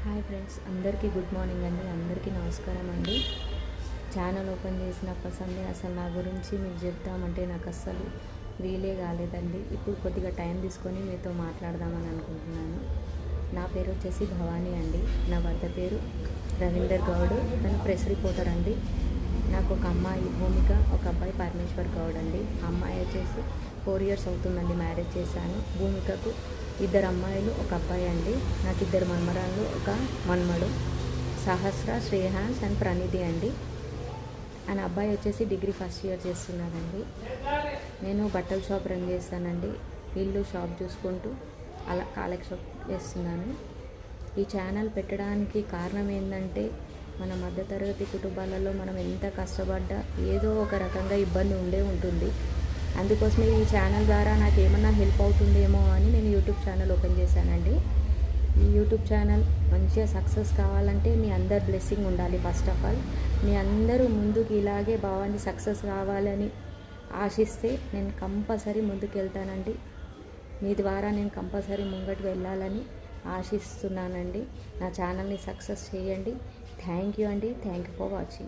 Hi friends, అందరికీ good morning అండి. అందరికీ నమస్కారం అండి. ఛానల్ ఓపెన్ చేసినప్పటి సంది అసలు నా గురించి మీకు చెప్తామంటే నాకు అస్సలు వీలే కాలేదండి. ఇప్పుడు కొద్దిగా టైం తీసుకొని మీతో మాట్లాడదామని అనుకుంటున్నాను. నా పేరు వచ్చేసి భవానీ అండి. నా భర్త పేరు రవీందర్ గౌడ్. తను ప్రెస్ రిపోర్టర్ అండి. నాకు ఒక అమ్మాయి భూమిక, ఒక అబ్బాయి పరమేశ్వర్ గౌడ్ అండి. అమ్మాయి వచ్చేసి 4 years అవుతుందండి మ్యారేజ్ చేశాను. భూమికకు 2 అమ్మాయిలు, ఒక అబ్బాయి అండి. నాకు 2 మన్మరాళ్ళు, ఒక మన్మడు. సహస్ర, శ్రేహాన్స్ అండ్ ప్రణిధి అండి. ఆయన అబ్బాయి వచ్చేసి డిగ్రీ ఫస్ట్ ఇయర్ చేస్తున్నాడండి. నేను బట్టల షాప్ రన్ చేస్తానండి. ఇల్లు షాప్ చూసుకుంటూ అలా కాలక్షేపం చేస్తున్నాను. ఈ ఛానల్ పెట్టడానికి కారణం ఏంటంటే, మన మధ్యతరగతి కుటుంబాలలో మనం ఎంత కష్టపడ్డా ఏదో ఒక రకంగా ఇబ్బంది ఉంటుంది. అందుకోసమే ఈ ఛానల్ ద్వారా నాకు ఏమన్నా హెల్ప్ అవుతుందేమో అని నేను యూట్యూబ్ ఛానల్ ఓపెన్ చేశానండి. ఈ యూట్యూబ్ ఛానల్ మంచిగా సక్సెస్ కావాలంటే మీ అందరి బ్లెస్సింగ్ ఉండాలి. ఫస్ట్ ఆఫ్ ఆల్ మీ అందరూ ముందుకు ఇలాగే బాగుంది సక్సెస్ కావాలని ఆశిస్తే నేను కంపల్సరీ ముందుకు వెళ్తానండి. మీ ద్వారా నేను కంపల్సరీ ముంగటి వెళ్ళాలని ఆశిస్తున్నానండి. నా ఛానల్ని సక్సెస్ చేయండి. థ్యాంక్ యూ అండి. Thank you for watching.